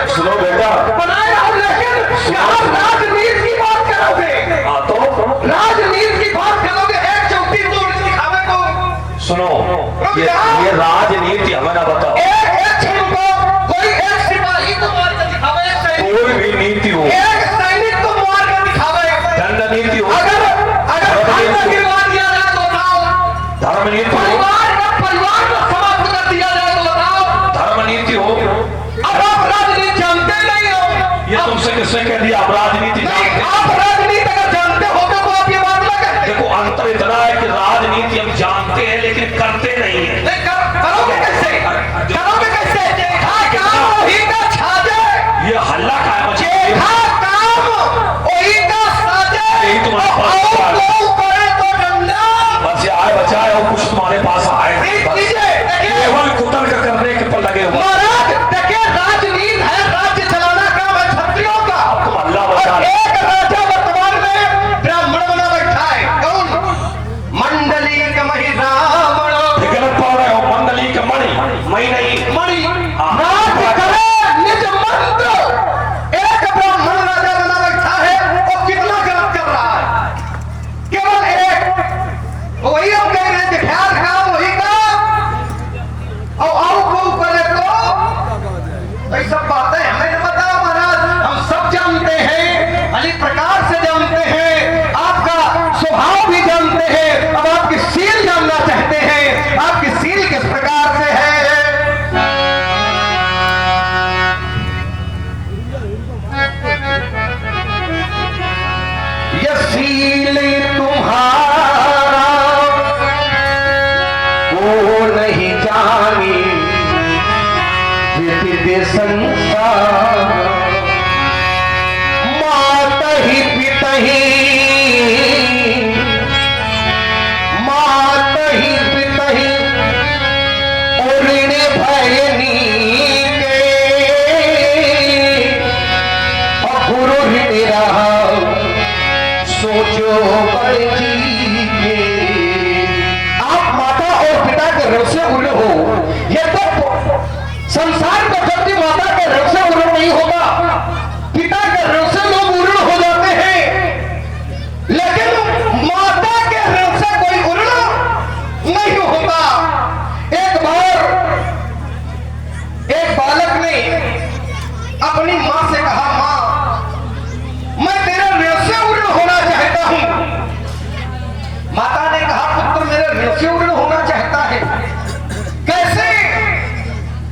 सुनो बेटा, बनाए रहो, लेकिन यहाँ राजनीति की बात करोगे। तो राजनीति की बात करोगे, एक चौकी तो दिखावे को। सुनो, ये राजनीति हमें ना बताओ। एक को कोई एक सिपाही को मार कर दिखावे, कोई भी नीति हो, एक सैनिक को मार कर दिखावे, दंड नीति हो, अगर धर्म गिरवा दिया जाए तो बताओ, धर्म नीति हो, परिवार को समाप्त कर दिया जाए तो बताओ, धर्म नीति हो। अब आप राजनीति जानते नहीं हो। ये तुमसे किसने कह दिया आप राजनीति जानते? आप राजनीति अगर जानते होगे तो आप ये बात ना कहते। देखो अंतर इतना है कि राजनीति हम जानते हैं लेकिन करते नहीं है। करोगे कैसे? करोगे कैसे? देखा काम वही का छाजे, ये हल्ला का है, देखा काम वही का साजे, यही तुम्हारे पास और को करे तो डंडा। बस आए बचाए और कुछ तुम्हारे पास आए, केवल कुतर्क करने के पर लगे हुए। महाराज देखिए, राजनीति है, राज्य चलाना काम है क्षत्रियों का। तुम अल्लाह बचा ले। एक राजा वर्तमान में ब्राह्मण बना बैठा है, कौन? मंडली का मही रावण। गलत पढ़ रहे हो, मंडली का मणि, मई नहीं मणि हाँ। राज करे निज मंत्र। एक ब्राह्मण राजा बना बैठा है, वो कितना गलत कर रहा है। केवल एक वही हम कह रहे हैं, ख्याल काम वही का, और आओ को करे तो ये सब बातें हमें नहीं पता महाराज, हम सब जानते हैं, अनेक प्रकार से जानते हैं, आपका स्वभाव भी जानते हैं। अब आपकी सील जानना चाहते हैं, आपकी सील किस प्रकार से है। यह सील तुम्हारा वो नहीं जानी विदित संसार। माता ही पिता ही, माता ही पिता ही और ऋण भयनी के, और गुरु ऋण रहा सोचो बड़े जी के। आप माता और पिता के ऋण से उड़ हो, यह तो संसार का व्यक्ति माता के ऋण से उड़ नहीं होगा, पिता के ऋण से लोग उड़ हो जाते हैं, लेकिन माता के ऋण से कोई उड़ नहीं होता। एक बार एक बालक ने अपनी मां से कहा, मां मैं तेरे ऋण से उड़ होना चाहता हूं। माता ने कहा, पुत्र मेरे ऋण से उड़ होना चाहता है, कैसे?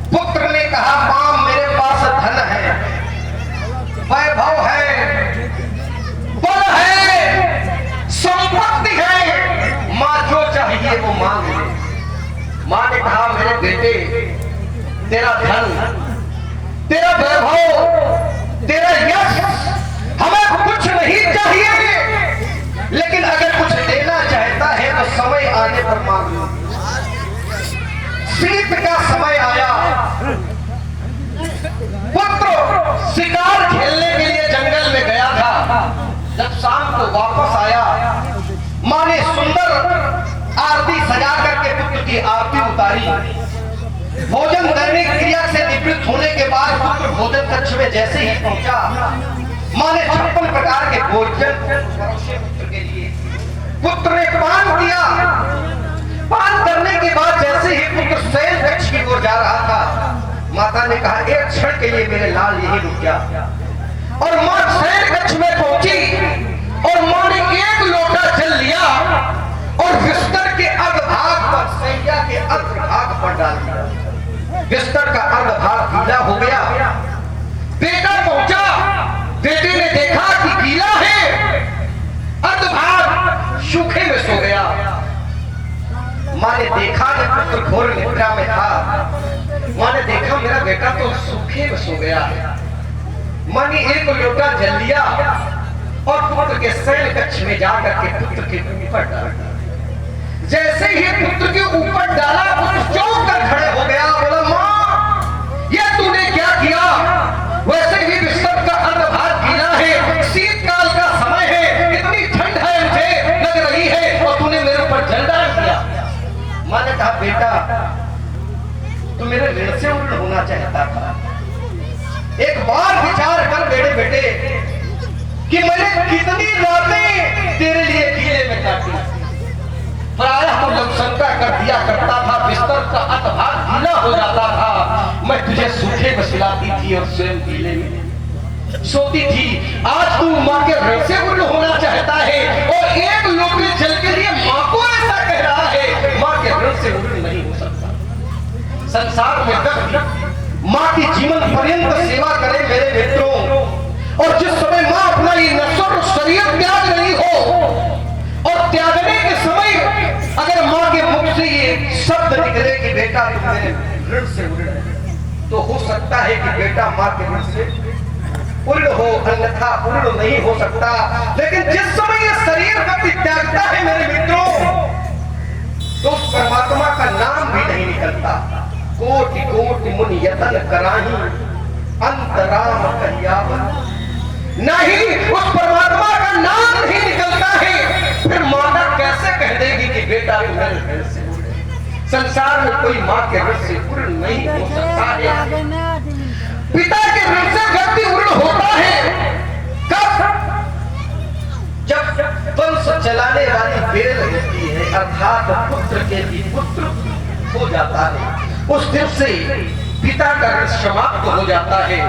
पुत्र ने कहा, मां मेरे पास धन है, वैभव है, बल है, संपत्ति है, मां जो चाहिए वो मांग ले। मां ने कहा, मेरे बेटे तेरा धन, तेरा वैभव, तेरा यश हमें कुछ नहीं चाहिए, लेकिन अगर कुछ देना चाहता है तो समय आने पर मांग लो। शीत का समय आया, पुत्र शिकार खेलने के लिए जंगल में गया था। जब शाम को वापस आया, मां ने सुंदर आरती सजा करके पुत्र की आरती उतारी। भोजन दैनिक क्रिया से निवृत्त होने के बाद पुत्र भोजन कक्ष में जैसे ही पहुंचा, मां ने 56 प्रकार के भोजन परोसे पुत्र के लिए। पुत्र ने पान किया, पान करने के बाद जैसे ही पुत्र शयन कक्ष की ओर जा रहा था, माता ने कहा, एक क्षण के लिए मेरे लाल यही रुक जा। और मां शयन कक्ष में पहुंची और मां ने एक लोटा जल लिया और बिस्तर के अर्धभाग पर, सैया के अर्धभाग पर डाल दिया। बिस्तर का अर्धभाग गीला हो गया। बेटा पहुंचा, बेटे ने देखा कि गीला है, अर्धभाग सूखे में सो गया। मां ने देखा जब पुत्र घोर निद्रा में था, मां ने देखा मेरा बेटा तो सूखे में सो गया है। मां ने एक लोटा जल लिया और पुत्र के शयन कक्ष में जाकर के पुत्र के ऊपर डाला। जैसे ही पुत्र के ऊपर डाला, पुत्र चौंक कर खड़े हो गया, बोला, मां ये तूने क्या किया? वैसे ही बिस्तर का अर्धभाग गीला है, शीतकाल का समय है, इतनी ठंड है मुझे लग रही है, और तूने मेरे ऊपर जल डाल दिया। मां ने कहा, बेटा तू मेरे ऋण से उड़ होना चाहता था, एक बार विचार कर मेरे बेटे कि मैंने कितनी रातें तेरे लिए किले में काटी। प्रायः तो लमसंका कर दिया करता था, बिस्तर का अधभाग गीला हो जाता था, मैं तुझे सूखे में सुलाती थी और स्वयं गीले में सोती थी। आज तू माँ के ऋण से उर्ण होना चाहता है और एक लोटे जल के लिए माँ को ऐसा कह रहा है। माँ के ऋण से उर्ण नहीं हो सकता। संसार में व्यक्ति माँ की जीवन पर्यंत सेवा करे मेरे मित्रों, और जिस समय माँ अपना ये नश्वर शरीर त्याग रही हो और त्यागने के समय अगर माँ के मुख से ये शब्द निकले कि बेटा तुम मेरे ऋण से उर्ण है, तो हो सकता है कि बेटा माँ के ऋण से उर्ण हो, अन्यथा उर्ण नहीं हो सकता। लेकिन जिस समय ये शरीर व्यक्ति त्यागता है मेरे मित्रों, तो उस परमात्मा का नाम भी नहीं निकलता। कोटि कोटि मुनि यतन कराही अंतराम कहियावत, नहीं उस परमात्मा का नाम नहीं निकलता है। फिर माता कैसे कह देगी कि बेटा मेरे ऋण से उर्ण है? संसार में कोई माँ के ऋण से उर्ण नहीं हो सकता है। पिता के ऋण से व्यक्ति उर्ण होता है कब? जब वंश चलाने वाली बेल होती है, अर्थात पुत्र के भी पुत्र हो जाता है, उस दिन से पिता का ऋण समाप्त हो जाता है।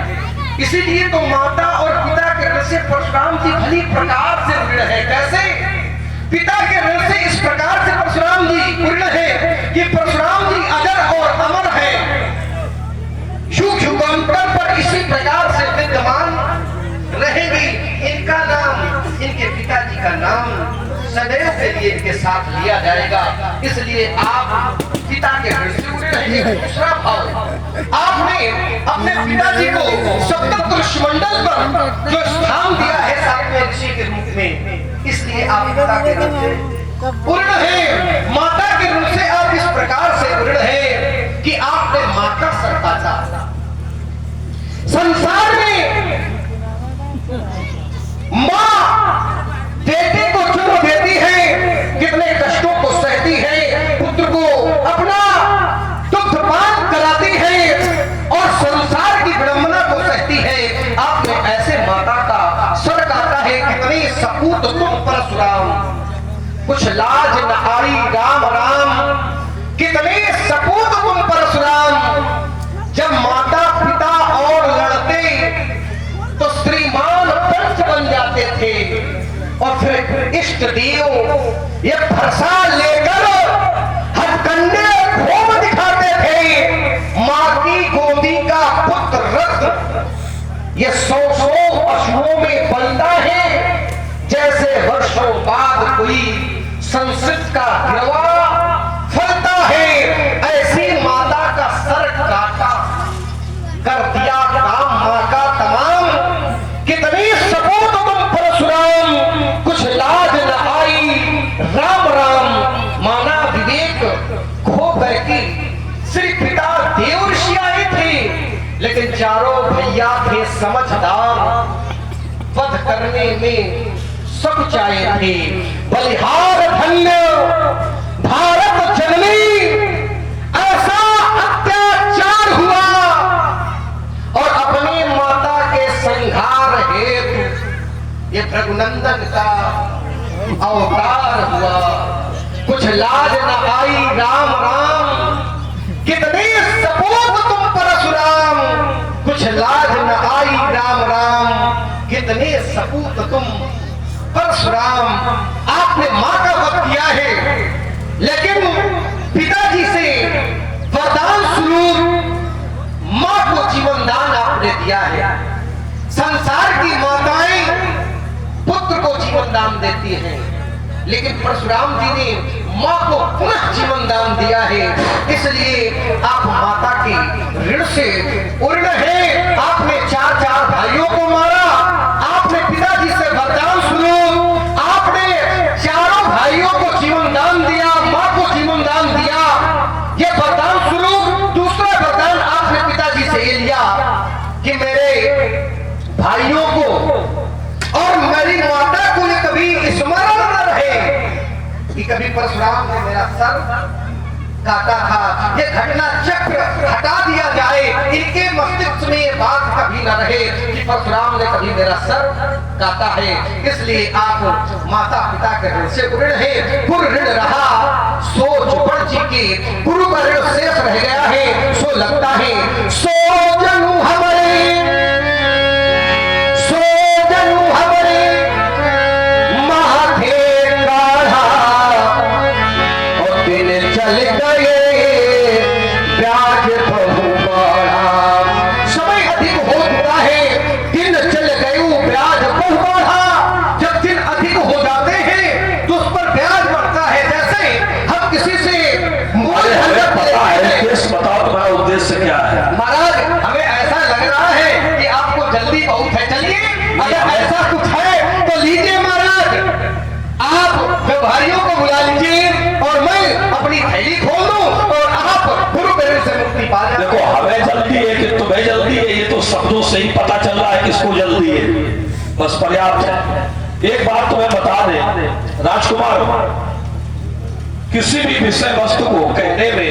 इसीलिए तो माता और पिता के ऋण से परशुराम जी भली प्रकार से उर्ण है। कैसे? पिता के ऋण से इस प्रकार से परशुराम जी उर्ण है कि परशुराम जी अजर और अमर है, युग युगांतर पर इसी प्रकार से विद्यमान रहेंगी। इनका नाम, इनके पिताजी का नाम सदैव के लिए इनके साथ लिया जाएगा। इसलिए आप पिता के ऋण से उर्ण हैं। दूसरा भाव, आपने अपने पिताजी को सप्त ऋषिमंडल पर जो स्थान दिया है सातवें ऋषि के रूप में, इसलिए आप पिता के ऋण से उर्ण हैं। माता के ऋण से आप इस प्रकार से उर्ण हैं कि आपने माँ का सर काटा। संसार में माँ बेटे को जन्म देती है, कितने कष्टों को सहती है, पुत्र को अपना दुग्धपान कराती है और संसार की विडंबना को सहती है। आपने ऐसे माता का सर काटा है। कितनी सपूत तुम परशुराम, कुछ लाज न आई राम राम, कितने सपूत तुम परशुराम। जब माता पिता और लड़ते तो श्रीमान पंच बन जाते थे और फिर इष्ट देव ये फरसा लेकर हथकंडे घूम दिखाते थे। माँ की गोदी का पुत्र रथ ये 100 पशुओं में बनता है, जैसे वर्षों बाद कोई संस्कृत का गिरवा फलता है। ऐसी माता का सर काटा, कर दिया काम माँ का तमाम। कितनी सपूत तुम परशुराम, कुछ लाज न आई राम राम। माना विवेक खो करके श्री पिता देव ऋषि आए थे, लेकिन चारों भैया थे समझदार, वध करने में सब चाहे थे। बलिहार धन्य भारत जननी, ऐसा अत्याचार हुआ और अपनी माता के संहार हेतु ये रघुनंदन का अवतार हुआ। कुछ लाज न आई राम राम, कितने सपूत तुम परशुराम। कुछ लाज न आई राम राम, कितने सपूत तुम परशुराम। आपने माँ का वध किया है, लेकिन पिताजी से वरदान स्वरूप माँ को जीवन दान आपने दिया है। संसार की माताएं पुत्र को जीवन दान देती हैं, लेकिन परशुराम जी ने माँ को पुनः जीवन दान दिया है। इसलिए आप माता के ऋण से उर्ण हैं। आपने 4 भाइयों को मारा, आपने पिताजी से वरदान स्वरूप आपने चारों भाइयों को जीवन दान दिया, माँ को जीवन दान दिया। ये वरदान स्वरूप दूसरा वरदान आपने पिताजी से ये लिया कि मेरे भाइयों को और मेरी माता को ये कभी स्मरण न रहे कि कभी परशुराम ने मेरा सर काटा था। ये घटना चक्र हटा दिया जाए, इनके मस्तिष्क में ये बात कभी न रहे कि परशुराम ने कभी मेरा सर काटा है। इसलिए आप माता पिता के ऋण से ऋण है, गुरु ऋण रहा सोच बढ़ जी की, गुरु का ऋण शेष रह गया है। सो लगता है सो जनु हमारे, सो जनु हमारे माथे काढ़ा और दिन चल गए ब्याज बहु बढ़ा। समय अधिक हो चुका है, दिन चल गए ब्याज बहु बढ़ा। जब दिन अधिक हो जाते हैं तो उस पर ब्याज बढ़ता है। जैसे हम किसी से पता है केस बताओ तुम्हारा उद्देश्य क्या है? महाराज हमें ऐसा लग रहा है कि आपको जल्दी बहुत है। चलिए अगर ऐसा कुछ है तो लीजिए महाराज, आप व्यवहारियों को बुला लीजिए और मैं अपनी थैली खोल दूं और आप गुरु प्रेम से मुक्ति पा जाएं। देखो हमें जल्दी है कि तुम्हें जल्दी है, ये तो शब्दों से ही पता चल रहा है किसको जल्दी है, बस पर्याप्त है। एक बात तुम्हें बता दें राजकुमार, किसी भी विषय वस्तु को कहने में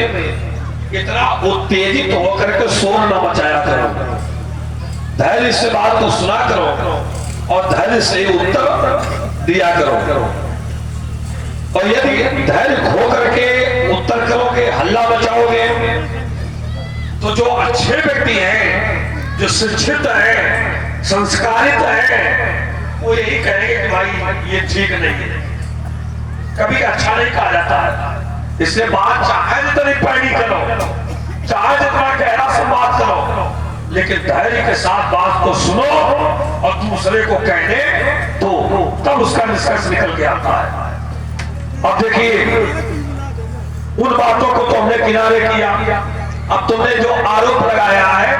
इतना उत्तेजित होकर के शोर न मचाया करो। धैर्य से बात को सुना करो और धैर्य से उत्तर दिया करो। और यदि धैर्य खो करके उत्तर करोगे, हल्ला मचाओगे, तो जो अच्छे व्यक्ति हैं, जो शिक्षित हैं, संस्कारित हैं, वो यही कहेंगे कि भाई ये ठीक नहीं है, कभी अच्छा नहीं कहा जाता है। इसलिए बात चाहे जितनी पैनी करो, चाहे जितना गहरा संवाद करो, लेकिन धैर्य के साथ बात को सुनो और दूसरे को कहने तो तब उसका निष्कर्ष निकल के आता है। अब देखिए उन बातों को तो हमने किनारे किया। अब तुमने जो आरोप लगाया है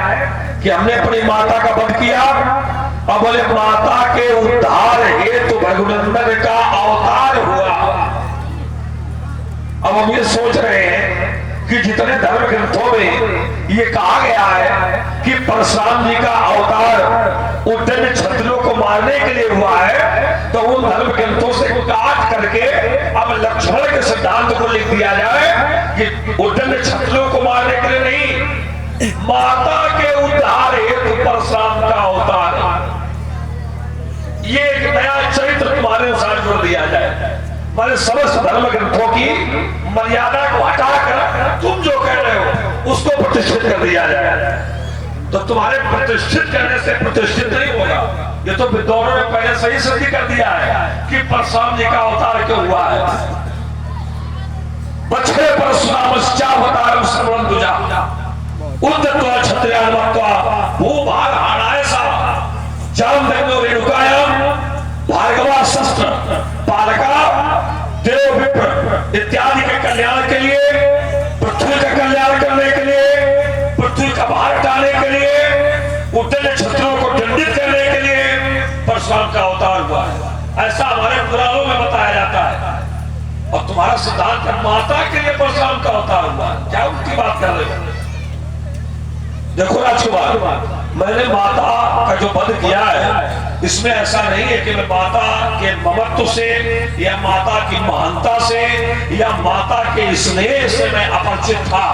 कि हमने अपनी माता का वध किया, अब बोले माता के उद्धार हेतु रघुनंदन का अवतार हुआ। अब हम ये सोच रहे हैं कि जितने धर्म ग्रंथों में ये कहा गया है कि परशुराम जी का अवतार उद्दंड क्षत्रियों को मारने के लिए हुआ है, तो उन धर्म ग्रंथों से काट करके अब लक्ष्मण के सिद्धांत को लिख दिया जाए कि उद्दंड क्षत्रियों को मारने के लिए नहीं, माता के उद्धार हेतु परशुराम का अवतार। ये एक नया चरित्र तुम्हारे अनुसार जोड़ दिया जाए। हमारे समस्त धर्म ग्रंथों की मर्यादा को हटाकर तुम जो कह रहे हो उसको प्रतिष्ठित कर दिया जाए। तो तुम्हारे प्रतिष्ठित करने से प्रतिष्ठित नहीं होगा। ये तो विद्वानों ने पहले सही सिद्ध कर दिया है कि परशुराम जी का अवतार क्यों हुआ है। बछड़े परशुरामश्चावतारम सर्वं दुजा उद्यत्वा क्षत्रियान्वत्वा भूभाग हाणाय सा जामदग्नो रेणुकायाम भार्गवा शस्त्र पालका देव विप्र इत्यादि के कल्याण के लिए, पृथ्वी का कल्याण करने के लिए, पृथ्वी का भार हटाने के लिए, उद्दंड क्षत्रियों को दंडित करने के लिए परशुराम का अवतार हुआ है। ऐसा हमारे पुराणों में बताया जाता है। और तुम्हारा सिद्धांत माता के लिए परशुराम का अवतार हुआ है। क्या उनकी बात कर रहे हो? देखो राजकुमार, मैंने माता का जो वध किया है इसमें ऐसा नहीं है कि मैं माता के ममत्व से या माता की महानता से या माता के स्नेह से मैं अपरिचित था,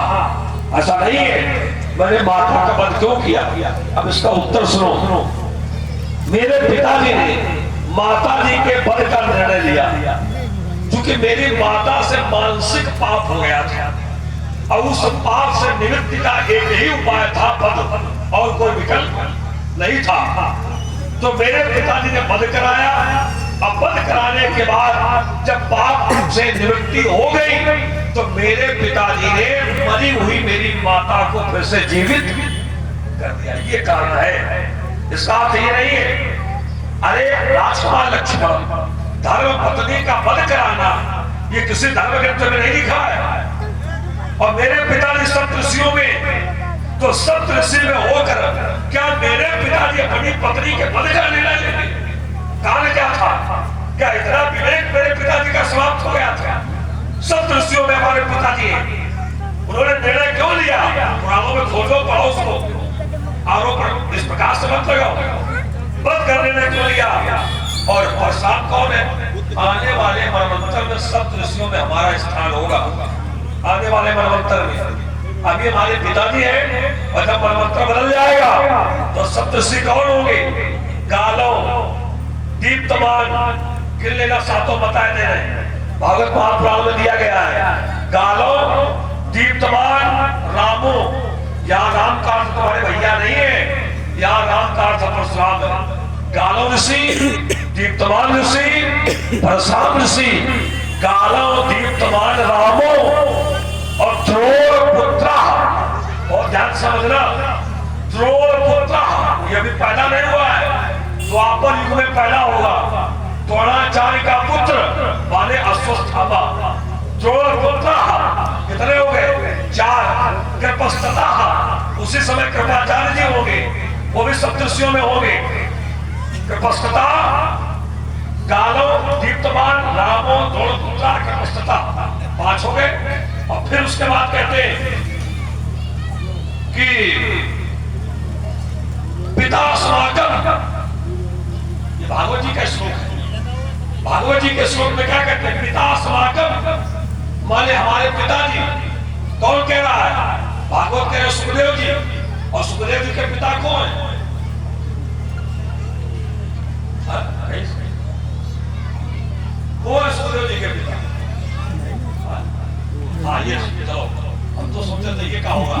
ऐसा नहीं है। मैंने माता का वध क्यों किया, अब इसका उत्तर सुनो। मेरे पिताजी ने माता जी के वध का निर्णय लिया क्योंकि मेरी माता से मानसिक पाप हो गया था और उस पाप से निवृत्ति का एक ही उपाय था वध, और कोई विकल्प नहीं था। तो मेरे पिताजी ने वध कराया। अब वध कराने के बाद जब पाप से निवृत्ति हो गई तो मेरे पिताजी ने मरी हुई मेरी माता को फिर से जीवित कर दिया। ये कारण है, इसका अर्थ ये नहीं है अरे राजकुमार लक्ष्मण धर्म पत्नी का वध कराना ये किसी धर्म ग्रंथ में नहीं लिखा है। और मेरे पिताजी सप्तऋषियों में, तो सप्तऋषि में होकर क्या मेरे पिताजी अपनी पत्नी के वध का निर्णय लेंगे? कारण क्या था? क्या इतना विवेक मेरे पिताजी का समाप्त हो गया था? सप्तऋषियों में हमारे पिताजी उन्होंने निर्णय क्यों लिया? पुराणों में खोजो, पढ़ो, उसको आरोप इस प्रकार से मत लगाओ। वध करने ने क्यों लिया? और परशुराम कौन है? आने वाले मनवंतर में सप्तऋषियों में हमारा स्थान होगा। आने वाले मनवंतर में अभी हमारे पिताजी हैं और जब मनमंत्र बदल जाएगा तो सप्तऋषि कौन होंगे? गालो, दीप्तमान, किले का सातों बताए दे रहे हैं, भागवत महापुराण में दिया गया है। गालो, दीप्तमान, रामो, यहाँ राम का अर्थ तुम्हारे भैया नहीं है, यहाँ राम का अर्थ परशुराम है। गालो ऋषि, दीप्तमान ऋषि, परशुराम ऋषि। गालो, दीप्तमान, रामो और द्रोण पुत्र, और ध्यान समझना, द्रोण पुत्र ये भी पैदा नहीं हुआ है, द्वापर युग में पैदा होगा। द्रोणाचार्य का पुत्र माने अश्वत्थामा। द्रोण पुत्र कितने हो गए? 4। कृपस्तथा उसी समय कृपाचार्य जी होंगे, वो भी सप्तऋषियों में होंगे। कृपस्तथा, गालो, दीप्तमान, रामो, द्रोण पुत्र, कृपस्तथा 5 हो गए। और फिर उसके बाद कहते हैं कि पिता समागम, ये भागवत जी का श्लोक है। भागवत जी के श्लोक में क्या कहते हैं? पिता समागम माने हमारे पिताजी। कौन कह रहा है? भागवत कह रहे सुखदेव जी, और सुखदेव जी के पिता कौन है? कौन है सुखदेव जी के पिता? हाँ ये चलो, हम तो सोचते थे ये क्या होगा।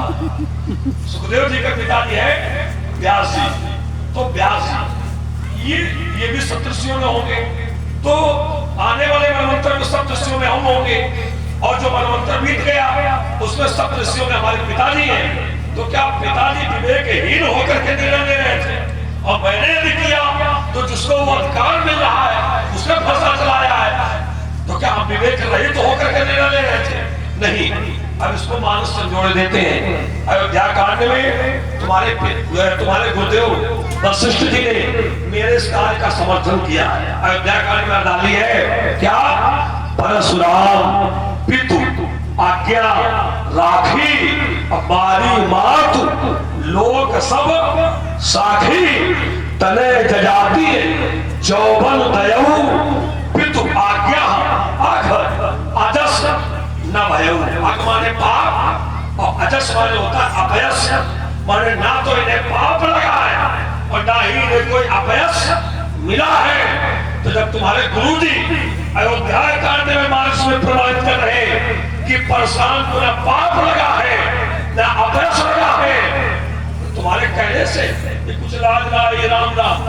सुखदेव जी के पिताजी है व्यास जी। तो व्यास जी ये भी सप्तऋषियों में होंगे, तो आने वाले मनवंतर में सप्तऋषियों में हम होंगे, और जो मनवंतर बीत गया उसमें सप्तऋषियों में हमारे पिताजी हैं। तो क्या पिताजी विवेकहीन होकर के निर्णय ले रहे थे? और मैंने यदि किया तो जिसको वो अधिकार मिल रहा है उसने फंसा चलाया है, तो क्या हम विवेक रहित होकर के निर्णय ले रहे थे? नहीं। अब इसको मानस से जोड़ देते हैं। अयोध्या कांड में तुम्हारे गुरुदेव वशिष्ठ जी ने मेरे इस कार्य का समर्थन किया है। अयोध्या कांड में डाली है क्या? परशुराम पितु आज्ञा राखी, हमारी मातु लोक सब साखी, तने जजाति चौबन दयऊ, पितु आज्ञा आखर अजस न भयऊ। आग माने पाप और अजस माने होता है अपयश, माने ना तो इन्हें पाप लगा है और ना ही इन्हें कोई अपयश मिला है। तो जब तुम्हारे गुरु जी अयोध्या कांड में मानस में प्रमाणित कर रहे कि परशुराम को ना पाप लगा है ना अपयश लगा है, तो तुम्हारे कहने से ये कुछ लाज ना ये राम राम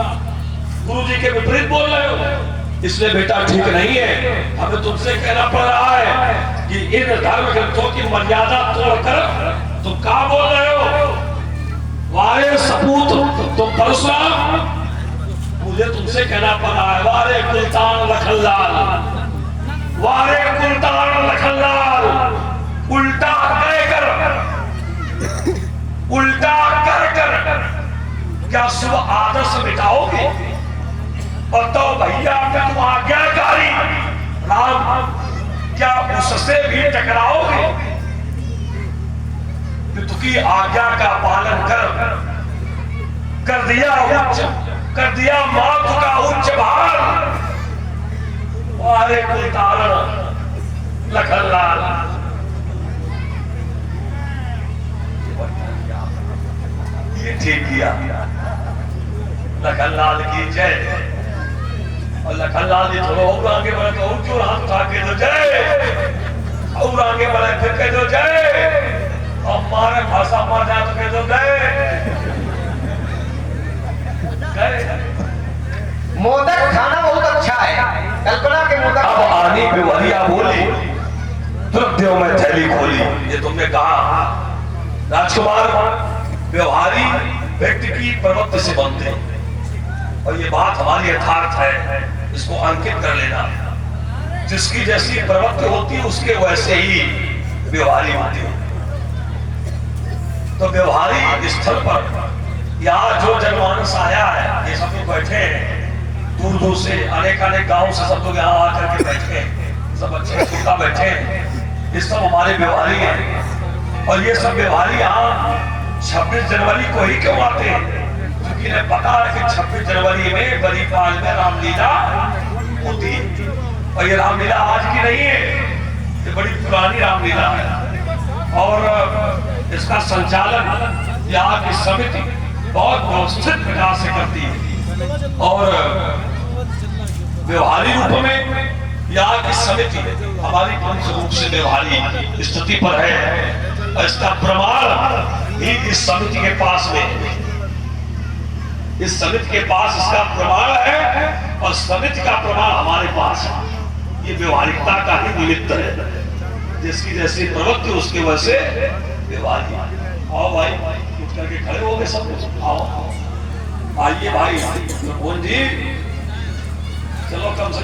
गुरु जी के विपरीत बोल रहे हो, इसलिए बेटा ठीक नहीं है। हमें तुमसे कहना पड़ रहा है कि इन धर्म ग्रंथों की मर्यादा तोड़कर तुम क्या बोल रहे हो? वारे सपूत तुम परशुराम, मुझे तुमसे कहना पड़ रहा है वारे कुलतान लखनलाल, वारे कुलतान लखनलाल, उल्टा कर क्या शुभ आदर्श मिटाओगे? और तो भैया अगर तुम आज्ञाकारी राम क्या उससे भी टकराओगे? पितु की आज्ञा का पालन कर दिया मातु का उच्च भार, वारे कुलतान लखनलाल। ये ठीक किया, लखनलाल की जय। और लखनलाल जी थोड़ा और आगे बढ़े तो और जोर हाथ उठा के दो जय, और आगे बढ़े फिर कह दो जय, और मारे भाषा मर जाए तो कह दो जय। मोदक खाना बहुत अच्छा है, कल्पना के मोदक। अब आनी बेवरिया बोली, तुरंत देव में थैली खोली। ये तुमने कहा राजकुमार व्यवहारी व्यक्ति की प्रवृत्ति से बनते हैं, और ये बात हमारी यथार्थ है, इसको अंकित कर लेना। जिसकी जैसी प्रवृत्ति होती है उसके वैसे ही व्यवहारी होते हैं। तो व्यवहारी स्थल पर यहाँ जो जनमानस आया है, ये सब लोग बैठे हैं दूर दूर से, अनेक गांव से सब लोग यहाँ आकर के बैठे हैं, सब अच्छे सुनता बैठे हैं। ये सब हमारे व्यवहारी हैं, और ये सब व्यवहारी यहाँ 26 जनवरी को ही क्यों आते हैं? क्योंकि इन्हें पता है कि 26 जनवरी में बरीपाल में रामलीला होती है, और ये रामलीला आज की नहीं है, ये बड़ी पुरानी रामलीला है। और इसका संचालन यहाँ की समिति बहुत व्यवस्थित प्रकार से करती है और व्यवहारिक रूप में यहाँ की समिति हमारी प्रमुख रूप से व्यवहारिक स्थिति पर है। इसका प्रमाण ही इस समिति के पास में, इस समिति के पास इसका प्रमाण है और समिति का प्रमाण हमारे पास है। ये व्यवहारिकता का ही निमित्त है, जिसकी जैसी प्रवृत्ति उसके वजह से व्यवहारिक। आओ भाई, उठ करके खड़े हो गए सब कुछ, आओ आइए भाई जी, चलो कम से